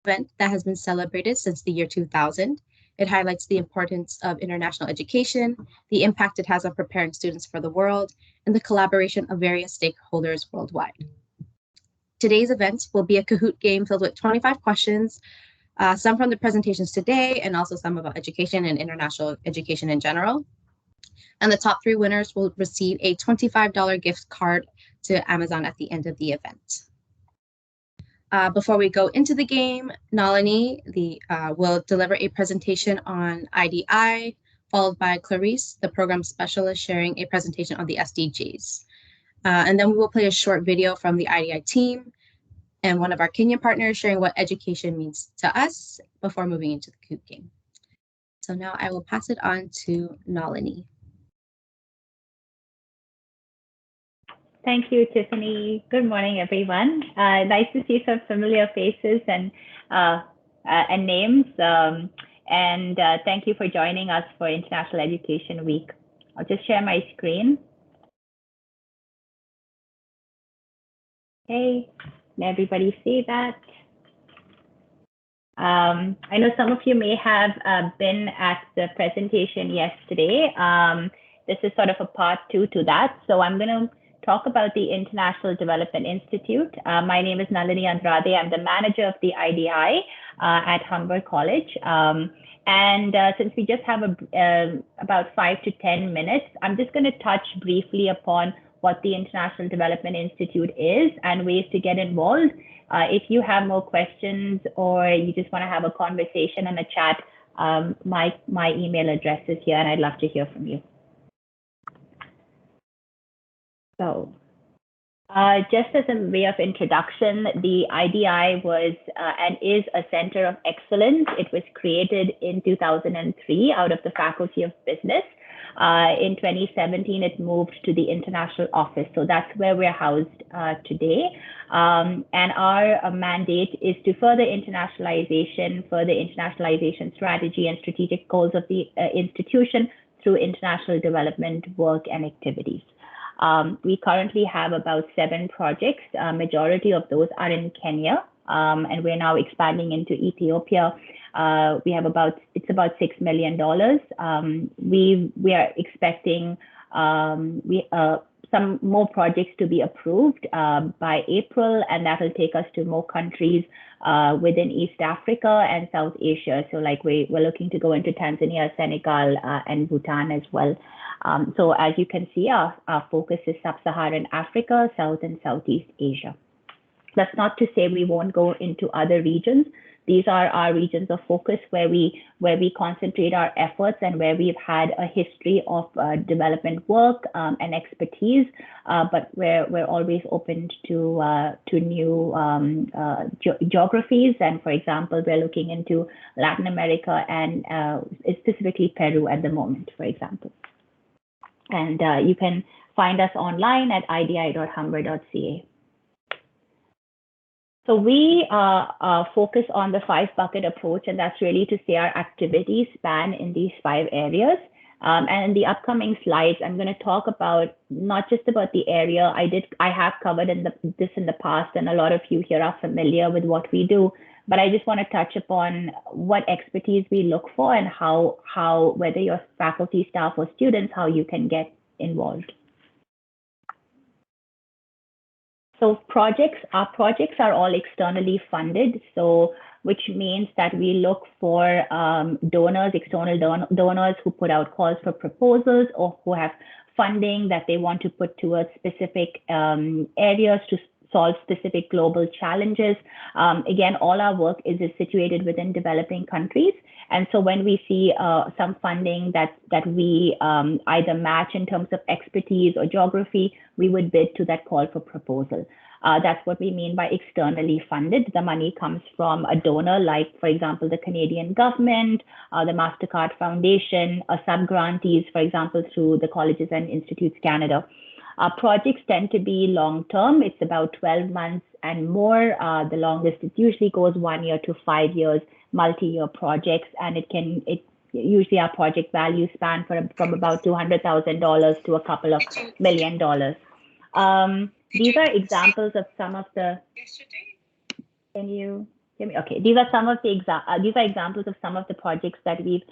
event that has been celebrated since the year 2000. It highlights the importance of international education, the impact it has on preparing students for the world, and the collaboration of various stakeholders worldwide. Today's event will be a Kahoot game filled with 25 questions, some from the presentations today, and also some about education and international education in general. And the top 3 winners will receive a $25 gift card to Amazon at the end of the event. Before we go into the game, Nalini will deliver a presentation on IDI, followed by Clarice, the program specialist, sharing a presentation on the SDGs. And then we will play a short video from the IDI team and one of our Kenyan partners sharing what education means to us before moving into the Kahoot game. So now I will pass it on to Nalini. Thank you, Tiffany. Good morning, everyone. Nice to see some familiar faces and names. Thank you for joining us for International Education Week. I'll just share my screen. Okay, can everybody see that? I know some of you may have been at the presentation yesterday. This is sort of a part 2 to that. So I'm going to talk about the International Development Institute. My name is Nalini Andrade. I'm the manager of the IDI at Humber College. Since we just have about 5 to 10 minutes, I'm just going to touch briefly upon what the International Development Institute is and ways to get involved. If you have more questions or you just want to have a conversation and a chat, my email address is here and I'd love to hear from you. So just as a way of introduction, the IDI was and is a center of excellence. It was created in 2003 out of the Faculty of Business. In 2017, it moved to the international office. So that's where we're housed today. And our mandate is to further internationalization strategy and strategic goals of the institution through international development work and activities. We currently have about 7 projects. Majority of those are in Kenya, and we're now expanding into Ethiopia. We have about $6 million. We are expecting some more projects to be approved by April, and that will take us to more countries within East Africa and South Asia. So like we're looking to go into Tanzania, Senegal, and Bhutan as well. So as you can see, our focus is Sub-Saharan Africa, South and Southeast Asia. That's not to say we won't go into other regions. These are our regions of focus where we concentrate our efforts and where we've had a history of development work and expertise, but we're always open to new geographies. And for example, we're looking into Latin America and specifically Peru at the moment, for example. And you can find us online at idi.humber.ca. So we focus on the 5-bucket approach, and that's really to say our activities span in these 5 areas. And in the upcoming slides, I'm going to talk about not just about the area. I have covered this in the past, and a lot of you here are familiar with what we do. But I just want to touch upon what expertise we look for and how whether you're faculty, staff, or students, how you can get involved. So our projects are all externally funded, so which means that we look for donors, external donors who put out calls for proposals or who have funding that they want to put towards specific areas to solve specific global challenges. Again, all our work is situated within developing countries. And so when we see some funding that we either match in terms of expertise or geography, we would bid to that call for proposal. That's what we mean by externally funded. The money comes from a donor, like, for example, the Canadian government, the MasterCard Foundation, sub-grantees, for example, through the Colleges and Institutes Canada. Projects tend to be long-term. It's about 12 months and more. The longest, it usually goes 1 year to 5 years, multi-year projects, and usually our project values span from about $200,000 to a couple of $1 million. These are examples of some of the. Can you Okay, these are some of the these are examples of some of the projects that we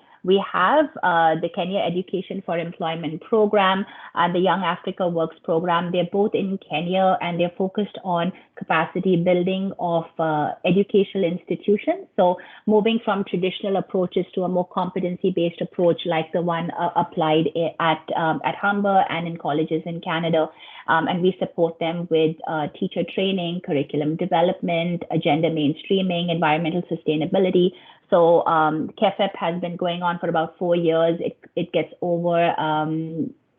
have. The Kenya Education for Employment program and the Young Africa Works program. They're both in Kenya and they're focused on capacity building of educational institutions. So moving from traditional approaches to a more competency-based approach, like the one applied at Humber and in colleges in Canada. And we support them with teacher training, curriculum development, agenda mainstreaming, environmental sustainability. So KEFEP has been going on for about 4 years. It gets over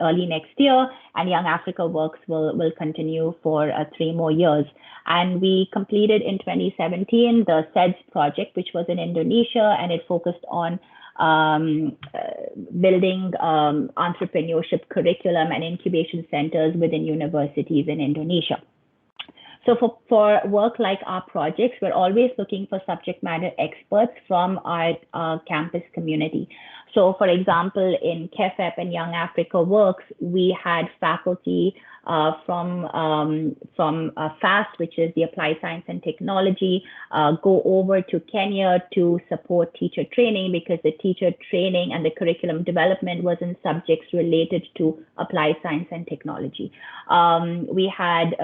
early next year, and Young Africa Works will continue for 3 more years. And we completed in 2017 the SEDS project, which was in Indonesia, and it focused on building entrepreneurship curriculum and incubation centers within universities in Indonesia. So for work like our projects, we're always looking for subject matter experts from our campus community. So for example, in KEFEP and Young Africa Works, we had faculty from FAST, which is the Applied Science and Technology, go over to Kenya to support teacher training, because the teacher training and the curriculum development was in subjects related to applied science and technology. We had,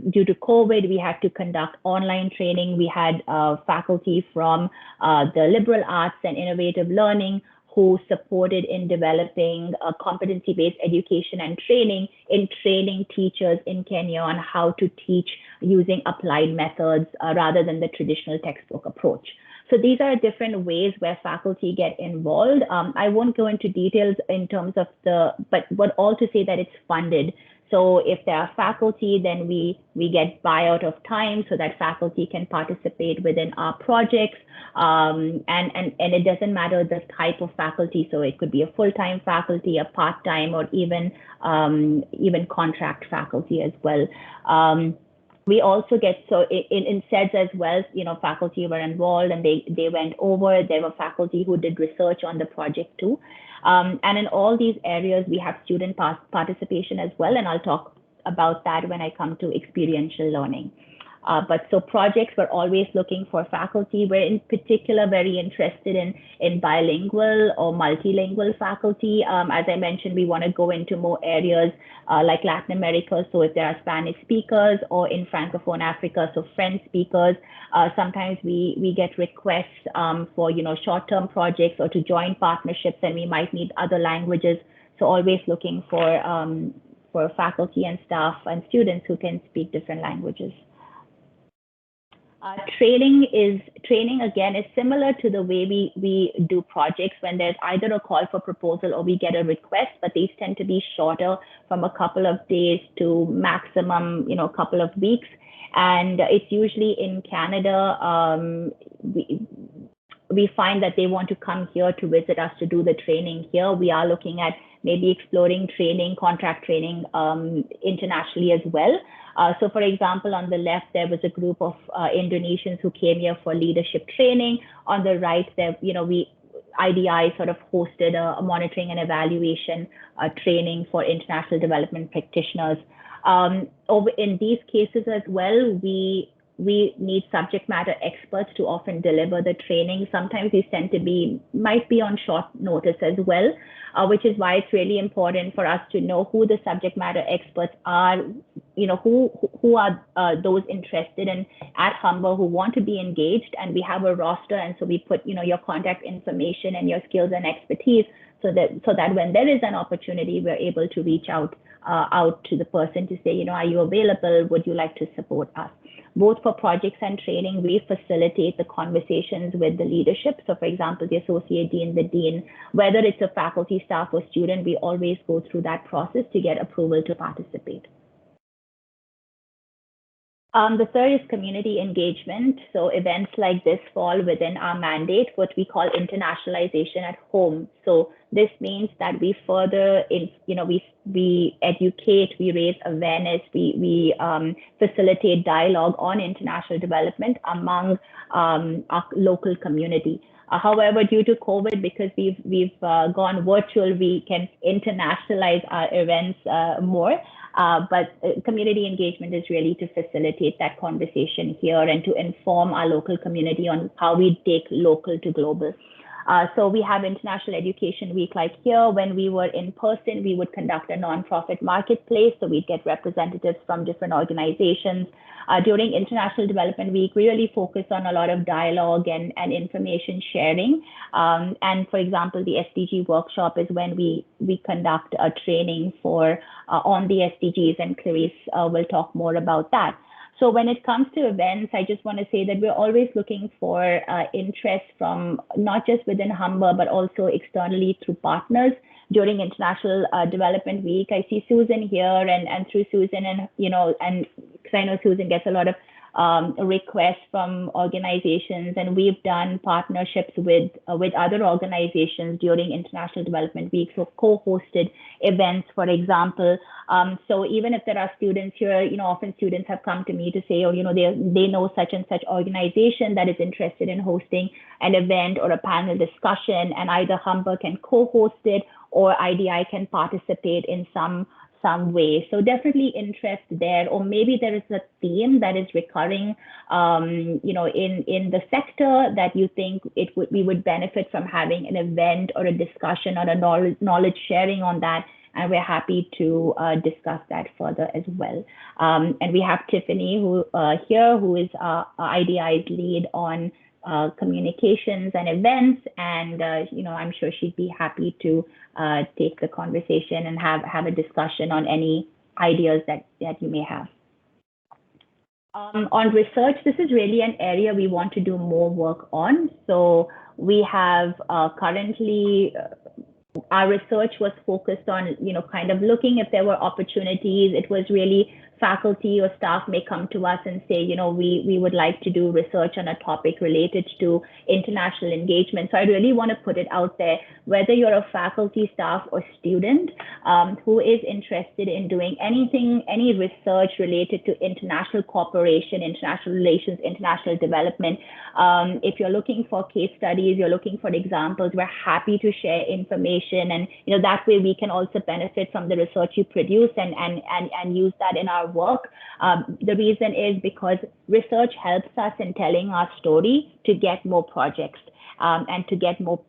due to COVID, we had to conduct online training. We had faculty from the liberal arts and innovative learning who supported in developing competency-based education and training in training teachers in Kenya on how to teach using applied methods rather than the traditional textbook approach. So these are different ways where faculty get involved. I won't go into details in terms of but all to say that it's funded. So if there are faculty, then we get buyout of time so that faculty can participate within our projects. And it doesn't matter the type of faculty. So it could be a full-time faculty, a part-time, or even contract faculty as well. We also get, so in SEDS as well, faculty were involved and they went over. There were faculty who did research on the project too. And in all these areas, we have student participation as well. And I'll talk about that when I come to experiential learning. But so projects, we're always looking for faculty. We're in particular very interested in bilingual or multilingual faculty. As I mentioned, we want to go into more areas like Latin America. So if there are Spanish speakers, or in Francophone Africa, so French speakers, sometimes we get requests for short-term projects or to join partnerships, and we might need other languages. So always looking for faculty and staff and students who can speak different languages. Training again is similar to the way we do projects when there's either a call for proposal or we get a request, but these tend to be shorter, from a couple of days to maximum, a couple of weeks. And it's usually in Canada. We find that they want to come here to visit us to do the training here. We are looking at maybe exploring training, contract training internationally as well. So for example, on the left, there was a group of Indonesians who came here for leadership training. On the right, there, IDI sort of hosted a monitoring and evaluation training for international development practitioners. In these cases as well, we need subject matter experts to often deliver the training. Sometimes these might be on short notice as well, which is why it's really important for us to know who the subject matter experts are, who are those interested in at Humber who want to be engaged. And we have a roster, and so we put, your contact information and your skills and expertise so that when there is an opportunity, we're able to reach out to the person to say, are you available? Would you like to support us? Both for projects and training, we facilitate the conversations with the leadership. So for example, the associate dean, the dean, whether it's a faculty, staff, or student, we always go through that process to get approval to participate. The third is community engagement. So events like this fall within our mandate, what we call internationalization at home. So this means that we further, we educate, we raise awareness, we facilitate dialogue on international development among our local community. However, due to COVID, because we've gone virtual, we can internationalize our events more. But community engagement is really to facilitate that conversation here and to inform our local community on how we take local to global. So we have International Education Week like here. When we were in person, we would conduct a nonprofit marketplace. So we'd get representatives from different organizations. During International Development Week, we really focus on a lot of dialogue and information sharing. And for example, the SDG workshop is when we conduct a training for on the SDGs, and Clarice will talk more about that. So when it comes to events, I just want to say that we're always looking for interest from not just within Humber, but also externally through partners. During International Development Week, I see Susan here, and through Susan, and and because I know Susan gets a lot of requests from organizations, and we've done partnerships with other organizations during International Development Week. So co-hosted events, for example. So even if there are students here, often students have come to me to say, they know such and such organization that is interested in hosting an event or a panel discussion, and either Humber can co-host it or IDI can participate in some way. So definitely interest there, or maybe there is a theme that is recurring, in the sector that you think we would benefit from having an event or a discussion or a knowledge sharing on that. And we're happy to discuss that further as well. And we have Tiffany who is IDI's lead on communications and events, and I'm sure she'd be happy to take the conversation and have a discussion on any ideas that you may have. On research, this is really an area we want to do more work on. So we have currently our research was focused on, kind of looking if there were opportunities. It was really faculty or staff may come to us and say, we would like to do research on a topic related to international engagement. So I really want to put it out there, whether you're a faculty, staff, or student who is interested in doing any research related to international cooperation, international relations, international development. If you're looking for case studies, you're looking for examples, we're happy to share information. And, that way we can also benefit from the research you produce and use that in our work. The reason is because research helps us in telling our story to get more projects and to get more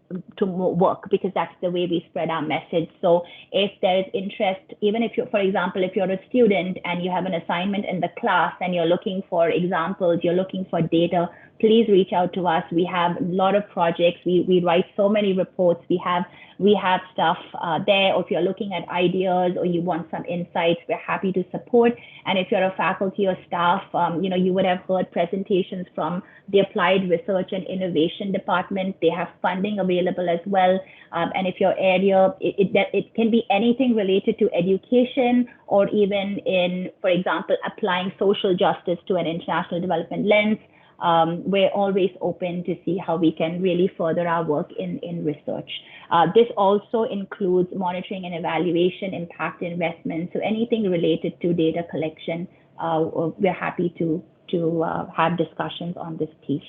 work, because that's the way we spread our message. So if there's interest, even if for example, if you're a student and you have an assignment in the class and you're looking for examples, you're looking for data, please reach out to us. We have a lot of projects. We write so many reports. We have stuff there. Or if you're looking at ideas or you want some insights, we're happy to support. And if you're a faculty or staff, you would have heard presentations from the Applied Research and Innovation Department. They have funding available as well. And if your area, it can be anything related to education, or even in, for example, applying social justice to an international development lens. We're always open to see how we can really further our work in research. This also includes monitoring and evaluation, impact investment. So anything related to data collection, we're happy to have discussions on this piece.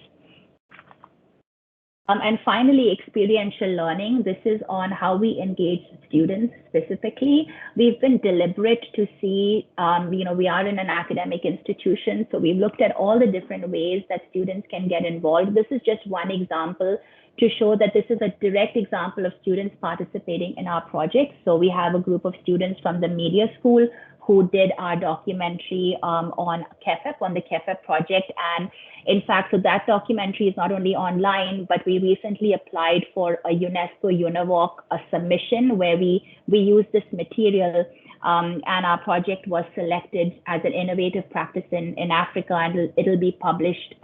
And finally, experiential learning. This is on how we engage students specifically. We've been deliberate to see, we are in an academic institution, so we've looked at all the different ways that students can get involved. This is just one example to show that this is a direct example of students participating in our project. So we have a group of students from the media school who did our documentary on KEFEP, on the KEFEP project. And in fact, so that documentary is not only online, but we recently applied for a UNESCO UNIVOC submission where we use this material, and our project was selected as an innovative practice in Africa, and it'll be published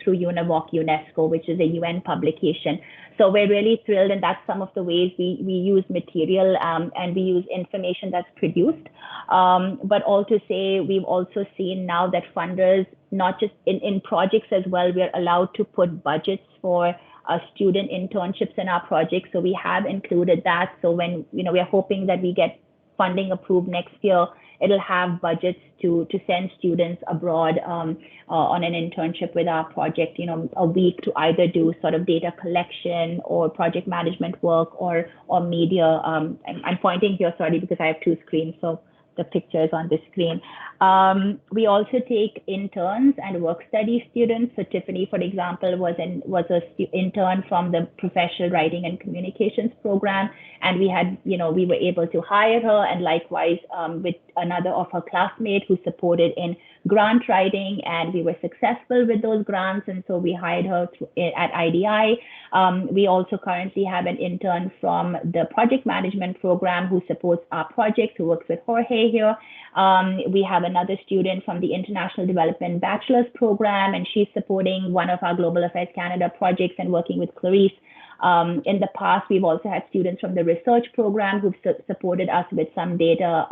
through UNIVOC UNESCO, which is a UN publication. So we're really thrilled, and that's some of the ways we use material and we use information that's produced. But all to say, we've also seen now that funders, not just in projects as well, we're allowed to put budgets for student internships in our projects. So we have included that. So when, we're hoping that we get funding approved next year, it'll have budgets to send students abroad on an internship with our project, a week to either do sort of data collection or project management work or media. I'm pointing here, sorry, because I have two screens. So the pictures on the screen. We also take interns and work study students. So Tiffany, for example, was an intern from the professional writing and communications program, and we were able to hire her, and likewise with another of her classmates who supported in grant writing, and we were successful with those grants, and so we hired her at IDI. We also currently have an intern from the project management program who supports our projects, who works with Jorge here. We have another student from the International Development Bachelor's Program, and she's supporting one of our Global Affairs Canada projects and working with Clarice. In the past, we've also had students from the research program who've supported us with some data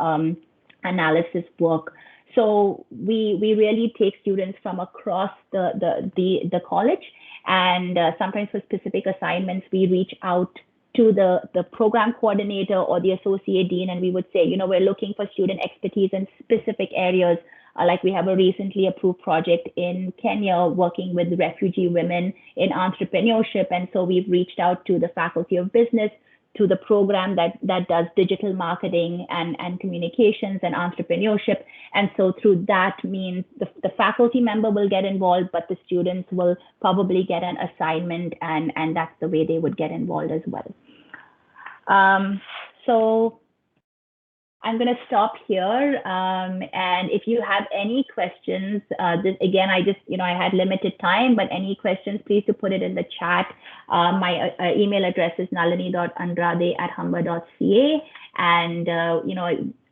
analysis work. So we really take students from across the college, and sometimes for specific assignments, we reach out to the program coordinator or the associate dean, and we would say, we're looking for student expertise in specific areas. Like we have a recently approved project in Kenya working with refugee women in entrepreneurship. And so we've reached out to the Faculty of Business, to the program that does digital marketing and communications and entrepreneurship. And so through that means the faculty member will get involved, but the students will probably get an assignment, and that's the way they would get involved as well. So I'm going to stop here. And if you have any questions, again, I had limited time, but any questions, please do put it in the chat. My email address is nalini.andrade@humber.ca. And,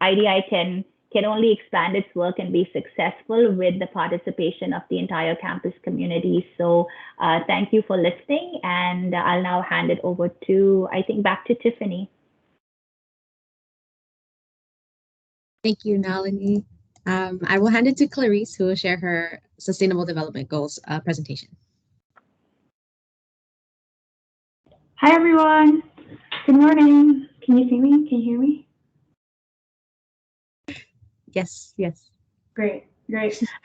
IDI can only expand its work and be successful with the participation of the entire campus community. So thank you for listening. And I'll now hand it over to, back to Tiffany. Thank you, Nalini. I will hand it to Clarice, who will share her Sustainable Development Goals presentation. Hi, everyone. Good morning. Can you see me? Can you hear me? Yes. Great.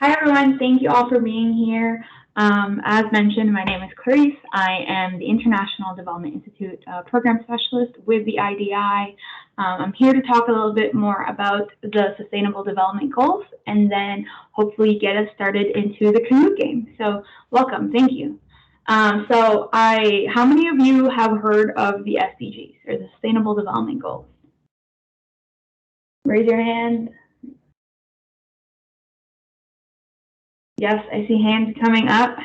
Hi, everyone. Thank you all for being here. As mentioned, my name is Clarice. I am the International Development Institute Program Specialist with the IDI. I'm here to talk a little bit more about the Sustainable Development Goals and then hopefully get us started into the Kahoot game. So welcome. Thank you. How many of you have heard of the SDGs, or the Sustainable Development Goals? Raise your hand. Yes, I see hands coming up.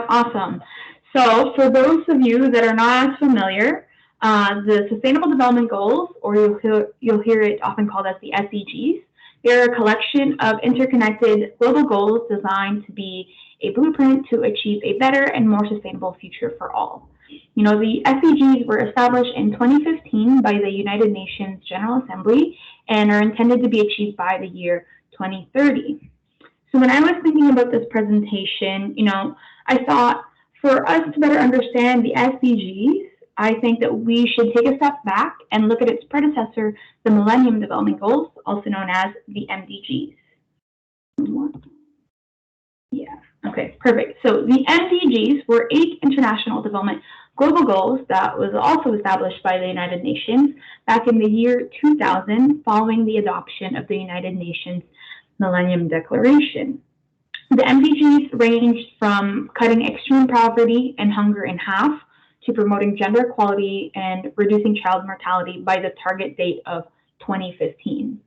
Awesome. So for those of you that are not as familiar, the Sustainable Development Goals, or you'll hear it often called as the SDGs, they're a collection of interconnected global goals designed to be a blueprint to achieve a better and more sustainable future for all. The SDGs were established in 2015 by the United Nations General Assembly and are intended to be achieved by the year 2030. So when I was thinking about this presentation, I thought for us to better understand the SDGs, I think that we should take a step back and look at its predecessor, the Millennium Development Goals, also known as the MDGs. Yeah, okay, perfect. So the MDGs were 8 international development global goals that was also established by the United Nations back in the year 2000, following the adoption of the United Nations Millennium Declaration. The MDGs ranged from cutting extreme poverty and hunger in half to promoting gender equality and reducing child mortality by the target date of 2015.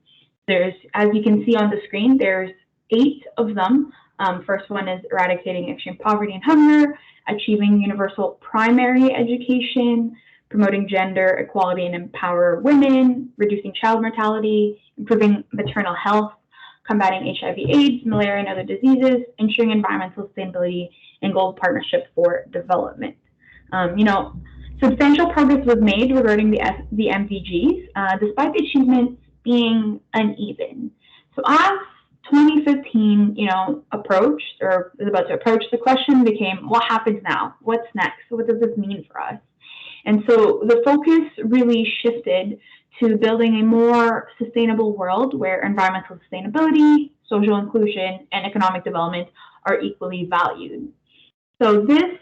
As you can see on the screen, there's 8 of them. First one is eradicating extreme poverty and hunger, achieving universal primary education, promoting gender equality and empower women, reducing child mortality, improving maternal health, combating HIV/AIDS, malaria, and other diseases, ensuring environmental sustainability, and global partnership for development. Substantial progress was made regarding the MDGs, despite the achievements being uneven. So as 2015, approached or is about to approach, the question became, what happens now? What's next? What does this mean for us? And so the focus really shifted to building a more sustainable world where environmental sustainability, social inclusion, and economic development are equally valued. So this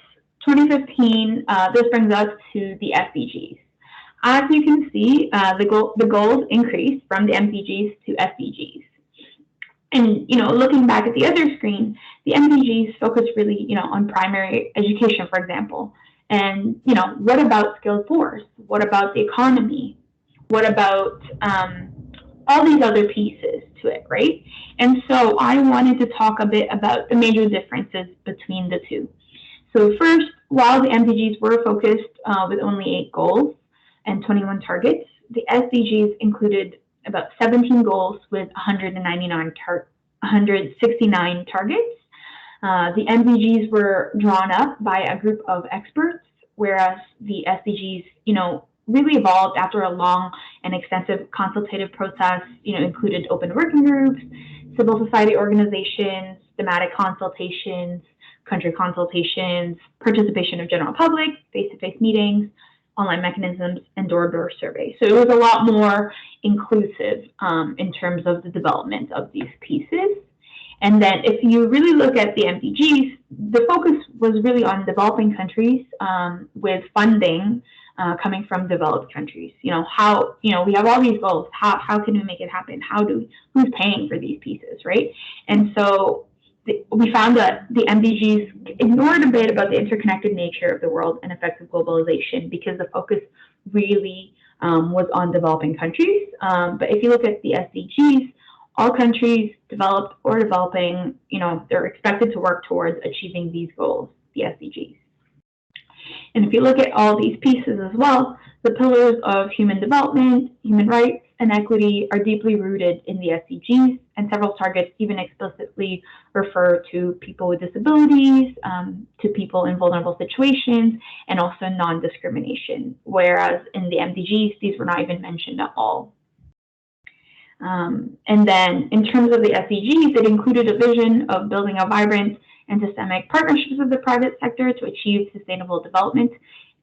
2015, this brings us to the SDGs. As you can see, the goals increased from the MDGs to SDGs. And, looking back at the other screen, the MDGs focus really, on primary education, for example. And, what about skilled force? What about the economy? What about all these other pieces to it, right? And so I wanted to talk a bit about the major differences between the two. So first, while the MDGs were focused with only 8 goals and 21 targets, the SDGs included about 17 goals with 169 targets. The MDGs were drawn up by a group of experts, whereas the SDGs, really evolved after a long and extensive consultative process, included open working groups, civil society organizations, thematic consultations, country consultations, participation of general public, face-to-face meetings, online mechanisms, and door-to-door surveys. So it was a lot more inclusive in terms of the development of these pieces. And then if you really look at the MDGs, the focus was really on developing countries with funding coming from developed countries. We have all these goals. How can we make it happen? Who's paying for these pieces, right? And so we found that the MDGs ignored a bit about the interconnected nature of the world and effects of globalization because the focus really was on developing countries. But if you look at the SDGs, all countries, developed or developing, they're expected to work towards achieving these goals, the SDGs. And if you look at all these pieces as well, the pillars of human development, human rights, and equity are deeply rooted in the SDGs, and several targets even explicitly refer to people with disabilities, to people in vulnerable situations, and also non-discrimination, whereas in the MDGs, these were not even mentioned at all. And then in terms of the SDGs, it included a vision of building a vibrant and systemic partnerships with the private sector to achieve sustainable development.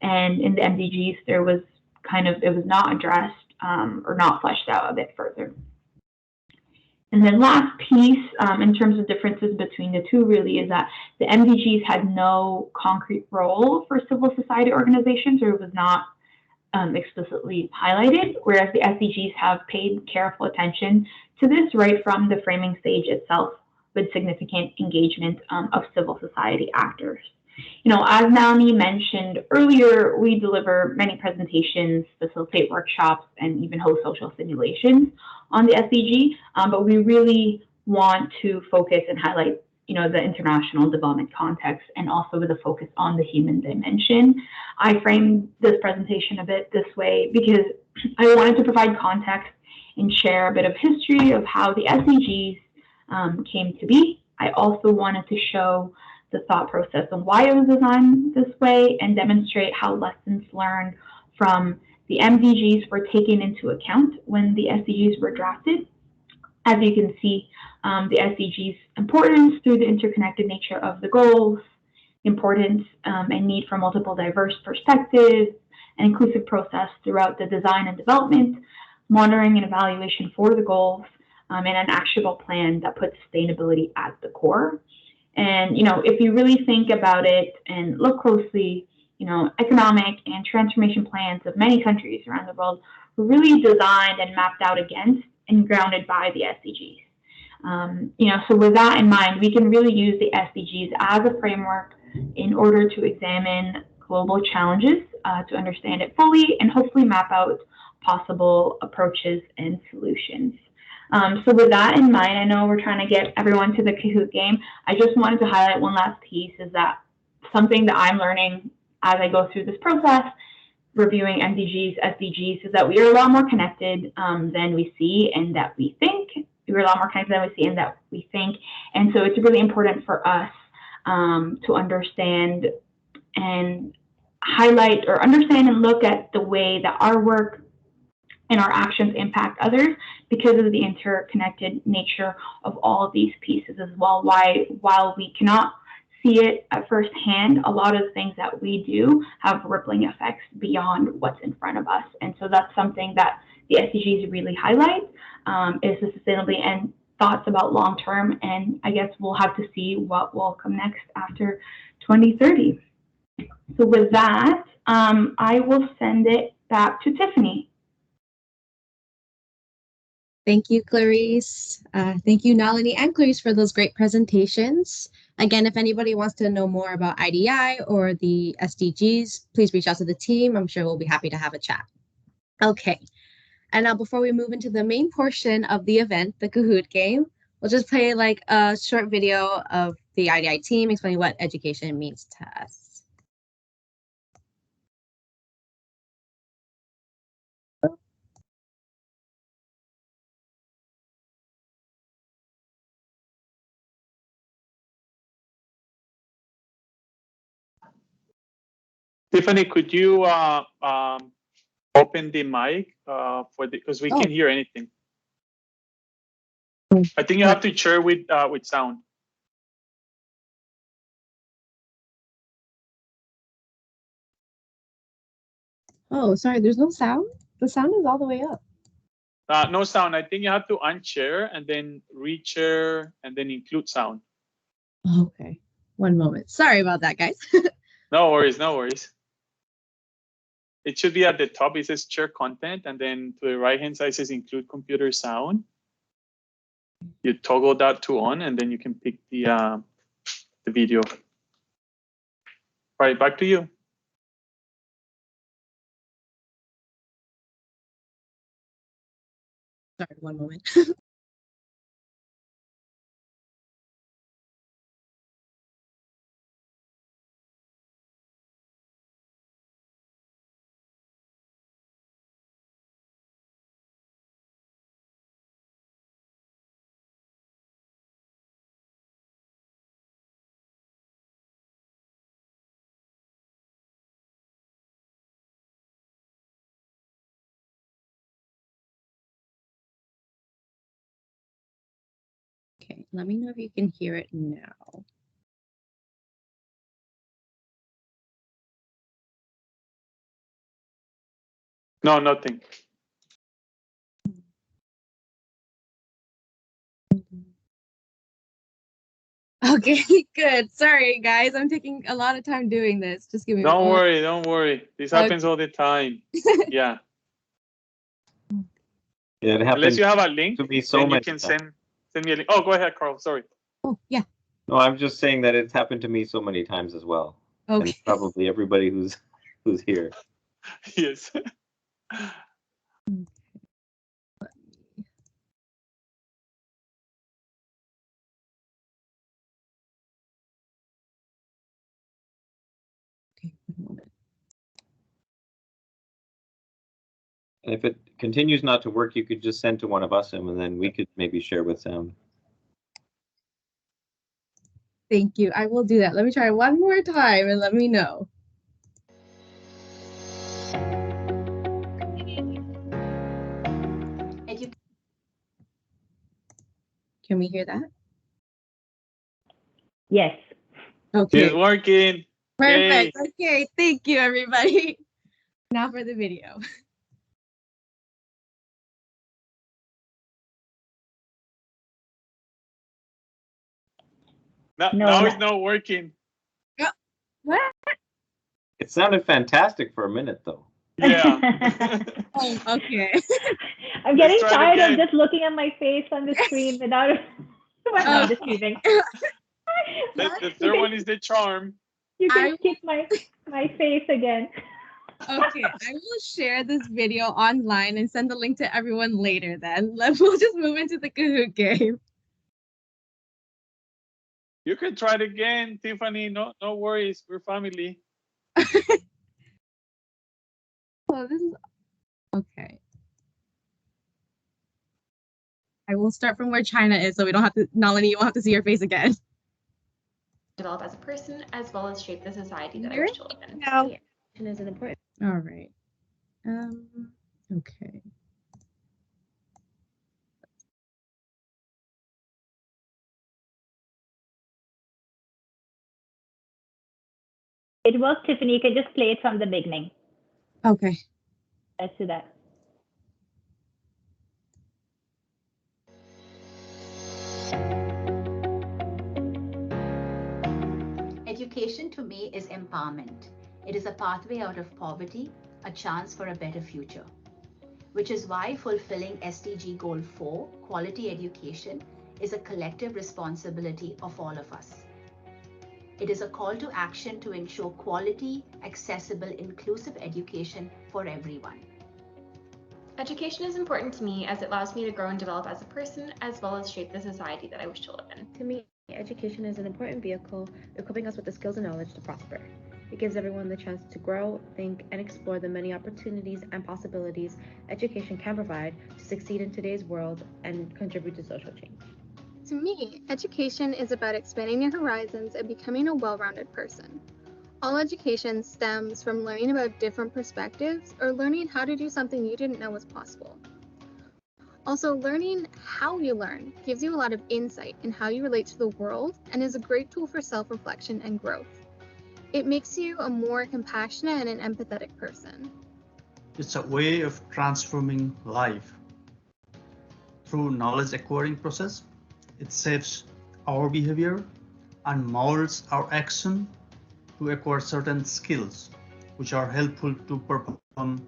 And in the MDGs, it was not addressed or not fleshed out a bit further. And then last piece, in terms of differences between the two, really is that the MDGs had no concrete role for civil society organizations, or it was not explicitly highlighted, whereas the SDGs have paid careful attention to this right from the framing stage itself, with significant engagement of civil society actors. As Naomi mentioned earlier, we deliver many presentations, facilitate workshops, and even host social simulations on the SDG, but we really want to focus and highlight the international development context, and also with a focus on the human dimension. I framed this presentation a bit this way because I wanted to provide context and share a bit of history of how the SDGs came to be. I also wanted to show the thought process and why it was designed this way, and demonstrate how lessons learned from the MDGs were taken into account when the SDGs were drafted. As you can see, the SDGs' importance through the interconnected nature of the goals, importance and need for multiple diverse perspectives, an inclusive process throughout the design and development, monitoring and evaluation for the goals, and an actionable plan that puts sustainability at the core. And, if you really think about it and look closely, economic and transformation plans of many countries around the world were really designed and mapped out against and grounded by the SDGs. So with that in mind, we can really use the SDGs as a framework in order to examine global challenges, to understand it fully, and hopefully map out possible approaches and solutions. So with that in mind, I know we're trying to get everyone to the Kahoot game. I just wanted to highlight one last piece, is that something that I'm learning as I go through this process, reviewing MDGs, SDGs, is that we are a lot more connected than we see and that we think. We're a lot more connected than we see and that we think. And so it's really important for us to understand and highlight, or understand and look at the way that our work and our actions impact others, because of the interconnected nature of all of these pieces as well. While we cannot see it at first hand, a lot of the things that we do have rippling effects beyond what's in front of us. And so that's something that the SDGs really highlight, is the sustainability and thoughts about long term. And I guess we'll have to see what will come next after 2030. So with that, I will send it back to Tiffany. Thank you, Clarice. Thank you, Nalini and Clarice, for those great presentations. Again, if anybody wants to know more about IDI or the SDGs, please reach out to the team. I'm sure we'll be happy to have a chat. Okay, and now before we move into the main portion of the event, the Kahoot game, we'll just play like a short video of the IDI team explaining what education means to us. Tiffany, could you open the mic because we can't hear anything. I think you have to share with sound. Oh, sorry, there's no sound? The sound is all the way up. No sound. I think you have to unshare and then reshare and then include sound. Okay, one moment. Sorry about that, guys. No worries, no worries. It should be at the top. It says share content, and then to the right-hand side says include computer sound. You toggle that to on, and then you can pick the video. All right, back to you. Sorry, one moment. Okay, let me know if you can hear it now. No, nothing. Okay, good. Sorry, guys. I'm taking a lot of time doing this. Just give me Don't worry, don't worry. This happens all the time. Yeah. Yeah, it happens. Unless you have a link, to me so then you many can times. send me a link. Oh, go ahead, Carl. Sorry. Oh, yeah. No, I'm just saying that it's happened to me so many times as well. Okay. And probably everybody who's here. Yes. Okay, one moment. And if it continues not to work, you could just send to one of us, and then we could maybe share with sound. Thank you. I will do that. Let me try one more time and let me know. Can we hear that? Yes. Okay. It's working. Perfect. Yay. Okay. Thank you, everybody. Now for the video. Now it's not working. What? It sounded fantastic for a minute, though. Yeah. Oh, okay. I'm getting tired of just looking at my face on the screen without. I'm just kidding. The third one is the charm. You can skip my face again. Okay, I will share this video online and send the link to everyone later then. We'll just move into the Kahoot game. You can try it again, Tiffany. No worries. We're family. Oh, this is okay. I will start from where China is, so we don't have to. Nalini, you won't have to see your face again. Develop as a person, as well as shape the society that I wish to live in. No. And is an important. All right. Okay. It works, Tiffany. You can just play it from the beginning. Okay. Let's do that. Education to me is empowerment. It is a pathway out of poverty, a chance for a better future, which is why fulfilling SDG Goal 4, quality education, is a collective responsibility of all of us. It is a call to action to ensure quality, accessible, inclusive education for everyone. Education is important to me as it allows me to grow and develop as a person, as well as shape the society that I wish to live in. To me, education is an important vehicle equipping us with the skills and knowledge to prosper. It gives everyone the chance to grow, think, and explore the many opportunities and possibilities education can provide to succeed in today's world and contribute to social change. To me, education is about expanding your horizons and becoming a well-rounded person. All education stems from learning about different perspectives or learning how to do something you didn't know was possible. Also, learning how you learn gives you a lot of insight in how you relate to the world and is a great tool for self-reflection and growth. It makes you a more compassionate and an empathetic person. It's a way of transforming life. Through knowledge acquiring process, it shapes our behavior and molds our action to acquire certain skills which are helpful to perform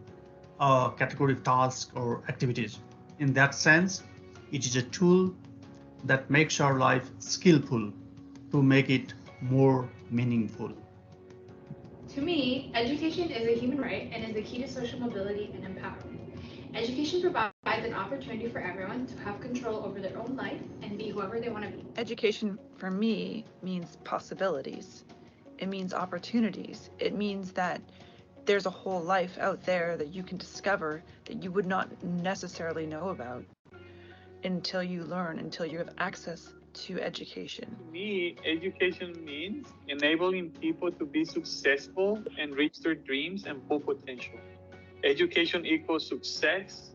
a category of tasks or activities. In that sense, it is a tool that makes our life skillful to make it more meaningful. To me, education is a human right and is the key to social mobility and empowerment. Education provides an opportunity for everyone to have control over their own life and be whoever they want to be. Education for me means possibilities. It means opportunities. It means that there's a whole life out there that you can discover that you would not necessarily know about until you learn, until you have access to education. To me, education means enabling people to be successful and reach their dreams and full potential. Education equals success,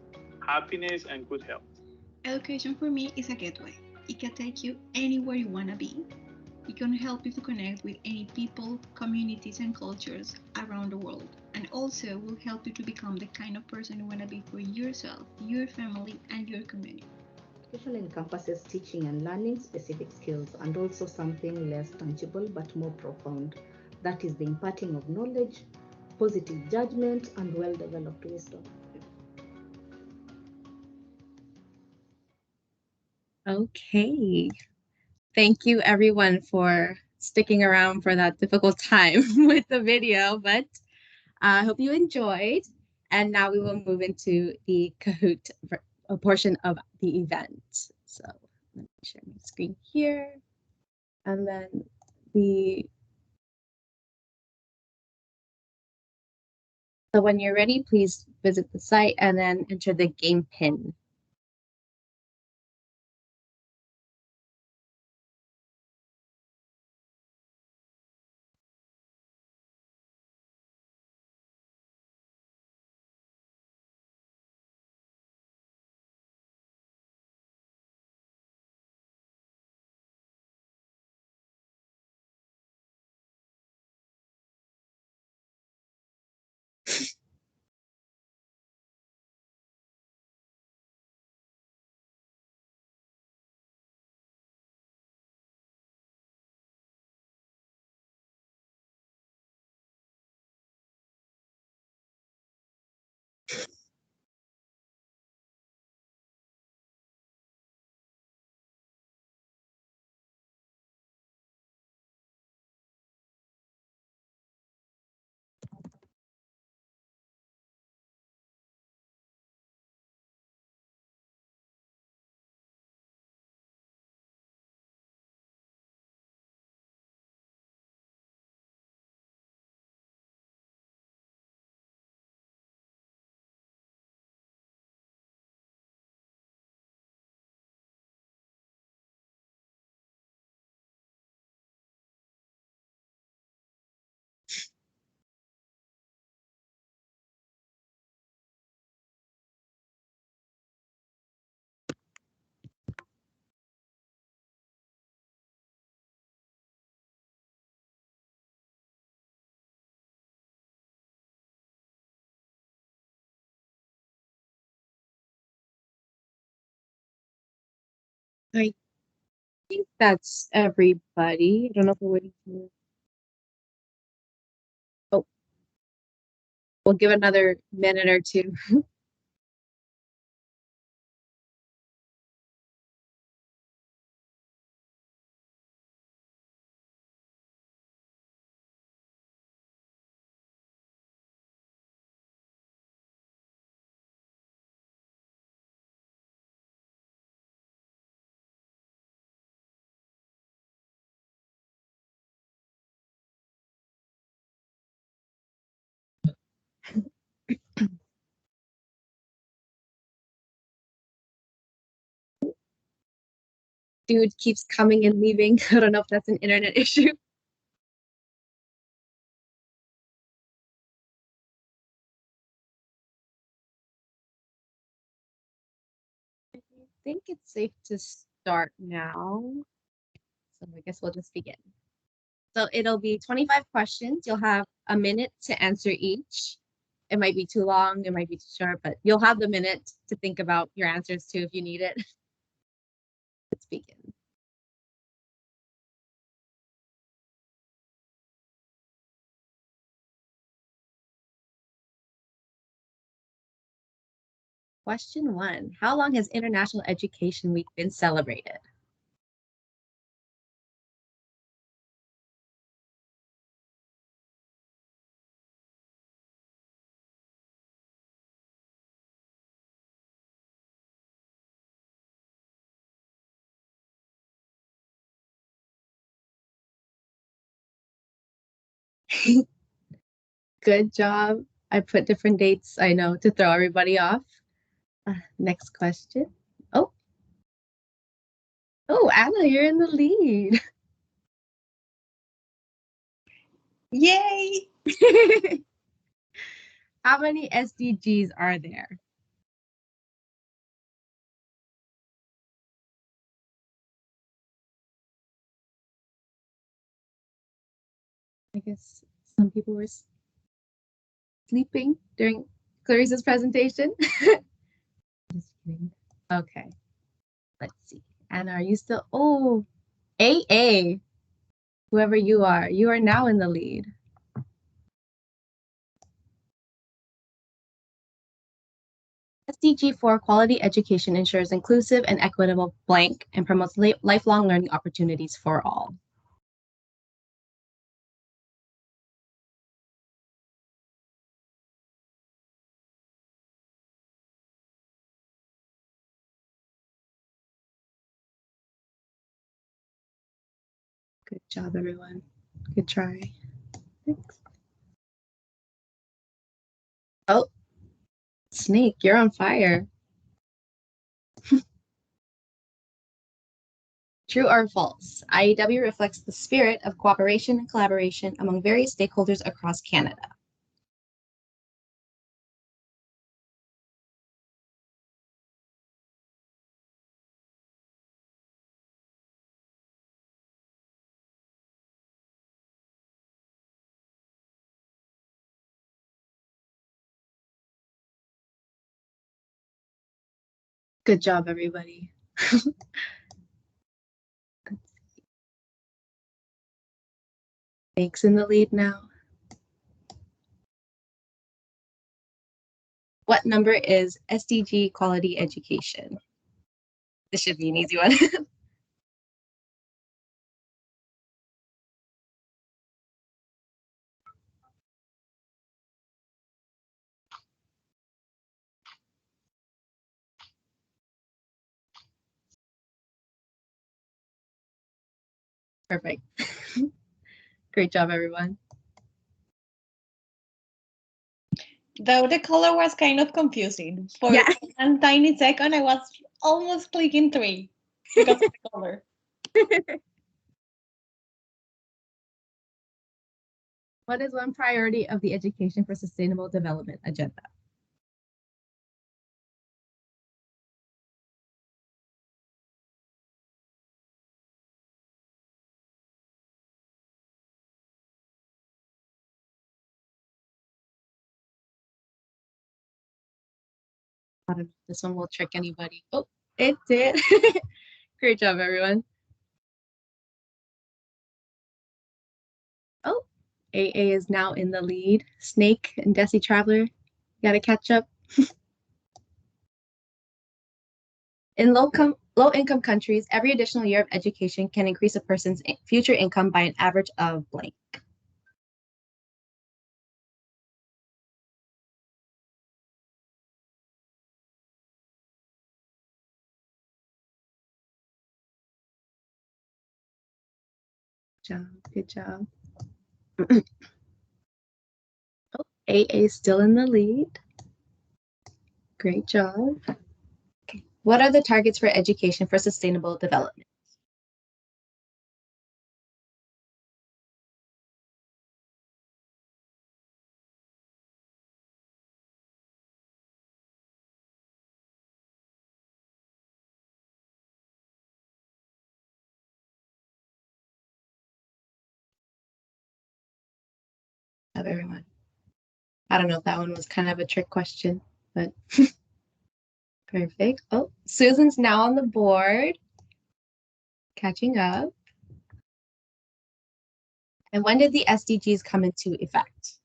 happiness, and good health. Education for me is a gateway. It can take you anywhere you want to be. It can help you to connect with any people, communities, and cultures around the world, and also will help you to become the kind of person you want to be for yourself, your family, and your community. Education encompasses teaching and learning specific skills and also something less tangible but more profound. That is the imparting of knowledge, positive judgment, and well-developed wisdom. Okay. Thank you everyone for sticking around for that difficult time with the video, but I hope you enjoyed. And now we will move into the Kahoot portion of the event. So let me share my screen here. And then so when you're ready, please visit the site and then enter the game pin. I think that's everybody. I don't know if we're waiting for. Oh, We'll give another minute or two. Dude keeps coming and leaving. I don't know if that's an internet issue. I think it's safe to start now. So I guess we'll just begin. So it'll be 25 questions. You'll have a minute to answer each. It might be too long, it might be too short, but you'll have the minute to think about your answers too if you need it. Let's begin. Question 1. How long has International Education Week been celebrated? Good job. I put different dates, I know, to throw everybody off. Next question. Oh, Anna, you're in the lead. Yay! How many SDGs are there? I guess some people were sleeping during Clarissa's presentation. Just kidding. Okay. Let's see. Anna, are you still? Oh, AA. Whoever you are now in the lead. SDG 4 quality education ensures inclusive and equitable blank and promotes lifelong learning opportunities for all. Good job, everyone. Good try. Thanks. Oh, Snake, you're on fire. True or false? IEW reflects the spirit of cooperation and collaboration among various stakeholders across Canada. Good job, everybody. Snake's in the lead now. What number is SDG quality education? This should be an easy one. Perfect. Great job, everyone. Though the color was kind of confusing. For one tiny second, I was almost clicking 3 because of the color. What is one priority of the Education for Sustainable Development agenda? This one will trick anybody. Oh, it did. Great job, everyone. Oh, AA is now in the lead. Snake and Desi Traveler, gotta catch up. In low-income countries, every additional year of education can increase a person's future income by an average of blank. Good job. Oh, AA is still in the lead. Great job. Okay. What are the targets for education for sustainable development? Of everyone. I don't know if that one was kind of a trick question, but perfect. Oh, Susan's now on the board, catching up. And when did the SDGs come into effect?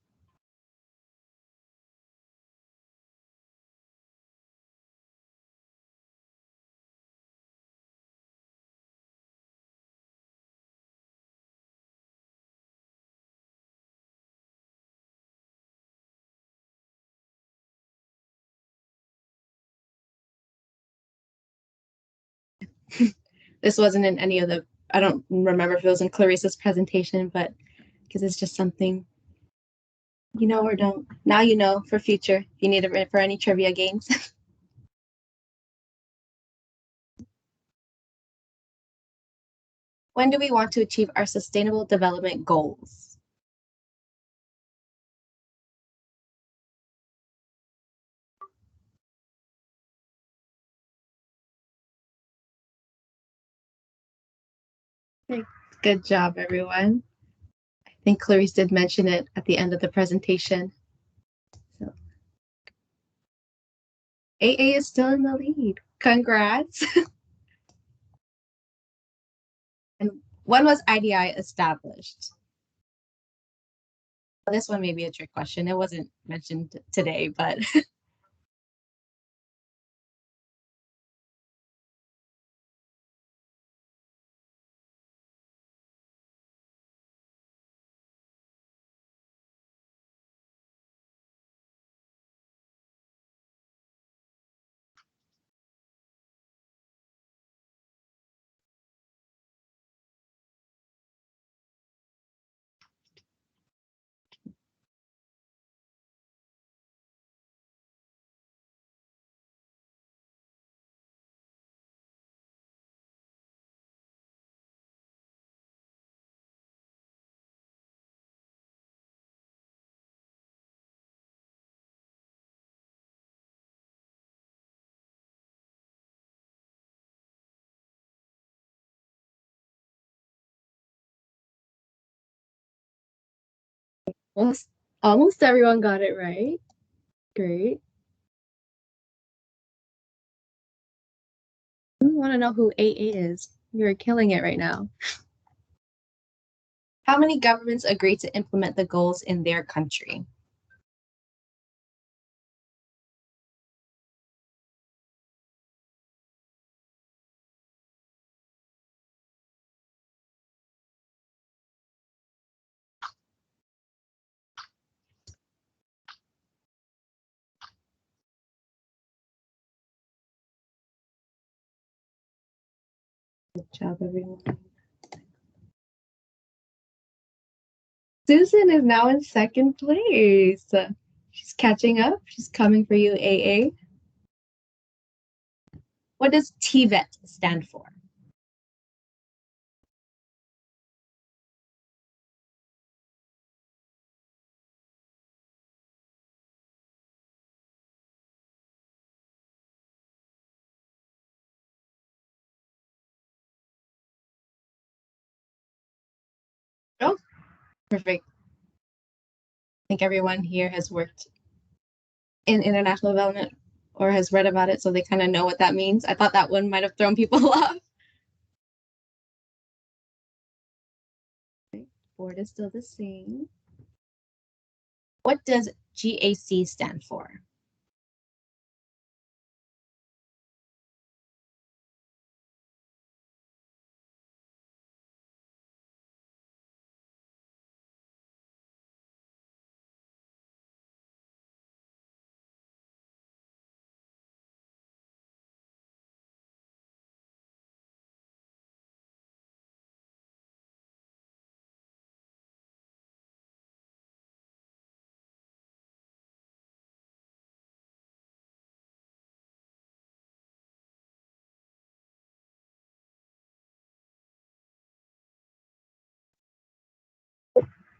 This wasn't in any of the, I don't remember if it was in Clarissa's presentation, but because it's just something you know or don't. Now you know for future, if you need it for any trivia games. When do we want to achieve our sustainable development goals? Okay. Good job, everyone. I think Clarice did mention it at the end of the presentation. So AA is still in the lead. Congrats. And when was IDI established? This one may be a trick question. It wasn't mentioned today, but almost everyone got it right. Great. I want to know who AA is. You're killing it right now. How many governments agreed to implement the goals in their country? Good job, everyone. Susan is now in second place. She's catching up. She's coming for you, AA. What does TVET stand for? Oh, perfect. I think everyone here has worked in international development or has read about it, so they kind of know what that means. I thought that one might have thrown people off. Board is still the same. What does GAC stand for?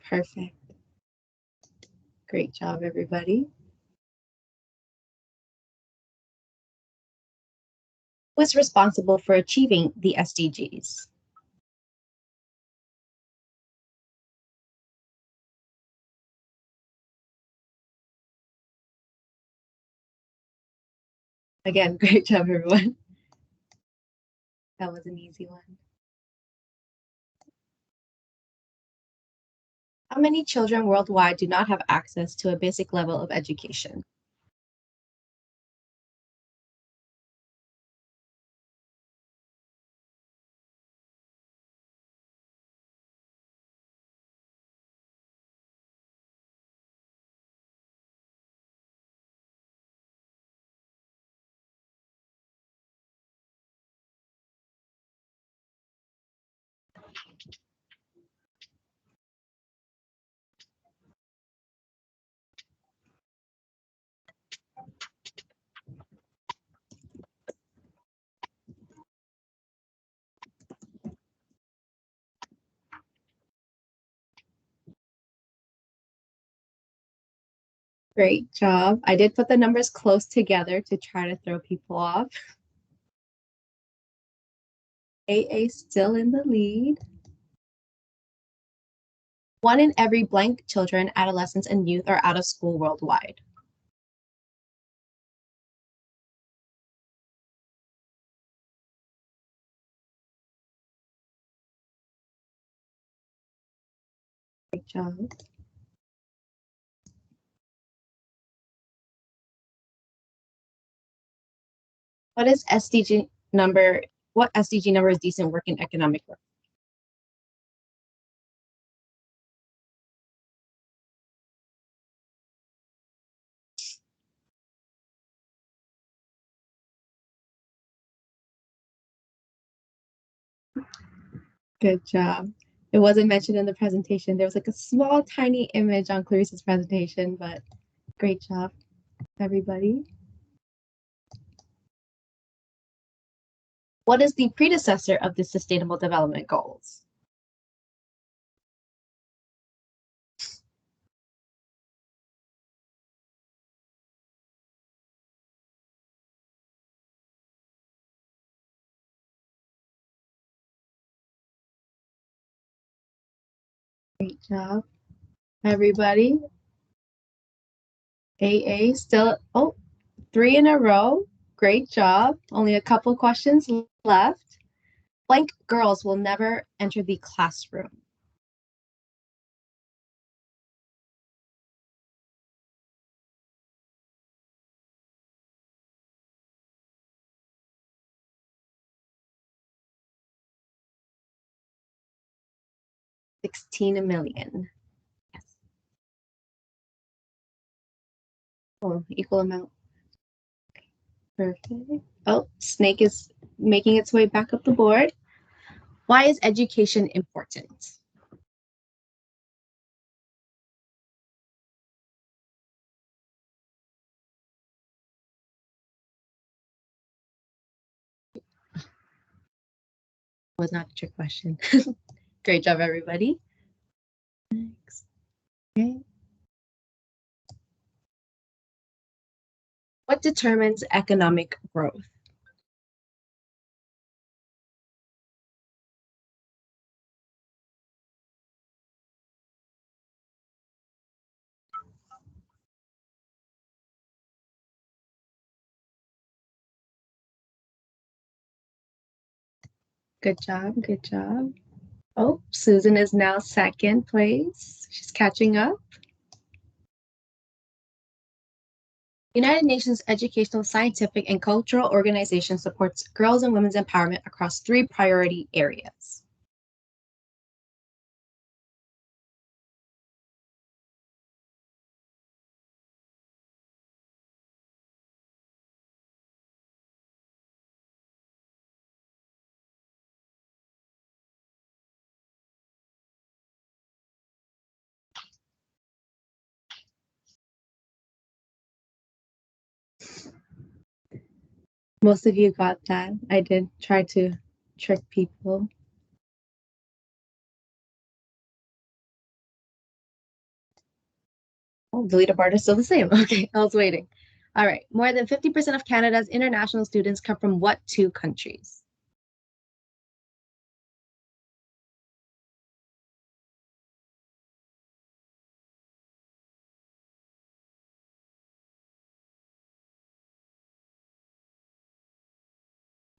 Perfect. Great job, everybody. Who is responsible for achieving the SDGs? Again, great job, everyone. That was an easy one. How many children worldwide do not have access to a basic level of education? Great job. I did put the numbers close together to try to throw people off. AA still in the lead. 1 in every blank children, adolescents, and youth are out of school worldwide. Great job. What is SDG number? What SDG number is decent work in economic growth? Good job. It wasn't mentioned in the presentation. There was like a small, tiny image on Clarice's presentation, but great job, everybody. What is the predecessor of the Sustainable Development Goals? Great job, everybody. AA still, 3 in a row. Great job. Only a couple questions left. Blank girls will never enter the classroom. $16 million. Yes. Oh, equal amount. Okay. Perfect. Oh, Snake is making its way back up the board. Why is education important? Was not a trick question. Great job, everybody. Next. Okay. What determines economic growth? Good job, good job. Oh, Susan is now second place. She's catching up. United Nations Educational, Scientific, and Cultural Organization supports girls and women's empowerment across 3 priority areas. Most of you got that. I did try to trick people. Oh, the leaderboard is still the same. Okay, I was waiting. All right. More than 50% of Canada's international students come from what 2 countries?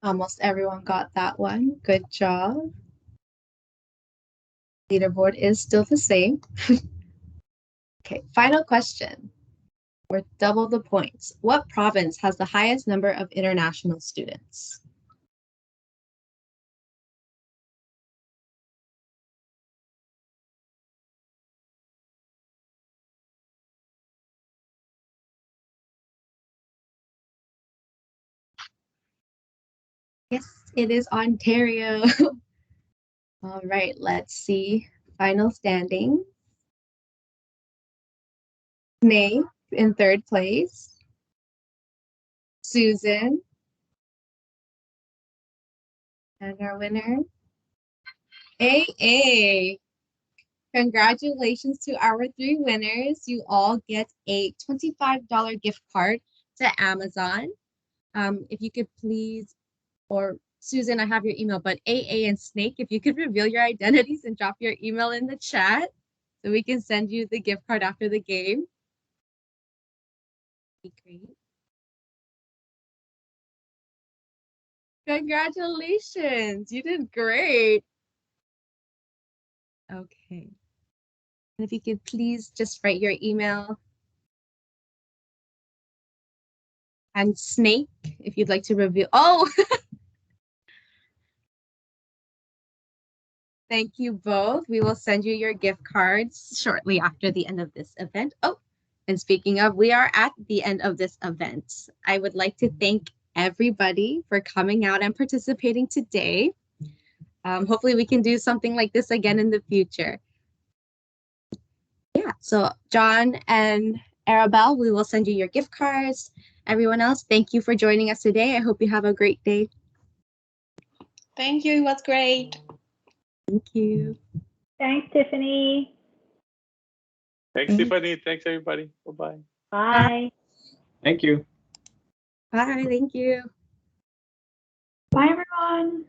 Almost everyone got that one. Good job. Leaderboard is still the same. Okay, final question. Worth double the points. What province has the highest number of international students? Yes, it is Ontario. All right, let's see. Final standing. Nate in 3rd place. Susan. And our winner, AA. Congratulations to our 3 winners. You all get a $25 gift card to Amazon. If you could please, or Susan, I have your email, but AA and Snake, if you could reveal your identities and drop your email in the chat so we can send you the gift card after the game. Be great. Congratulations, you did great. Okay. And if you could please just write your email. And Snake, if you'd like to reveal. Oh, thank you both. We will send you your gift cards shortly after the end of this event. Oh, and speaking of, we are at the end of this event. I would like to thank everybody for coming out and participating today. Hopefully we can do something like this again in the future. Yeah, so John and Arabelle, we will send you your gift cards. Everyone else, thank you for joining us today. I hope you have a great day. Thank you. It was great. Thank you. Thanks, Tiffany. Thanks, Tiffany. Thanks, everybody. Bye-bye. Bye. Thank you. Bye. Thank you. Bye, everyone.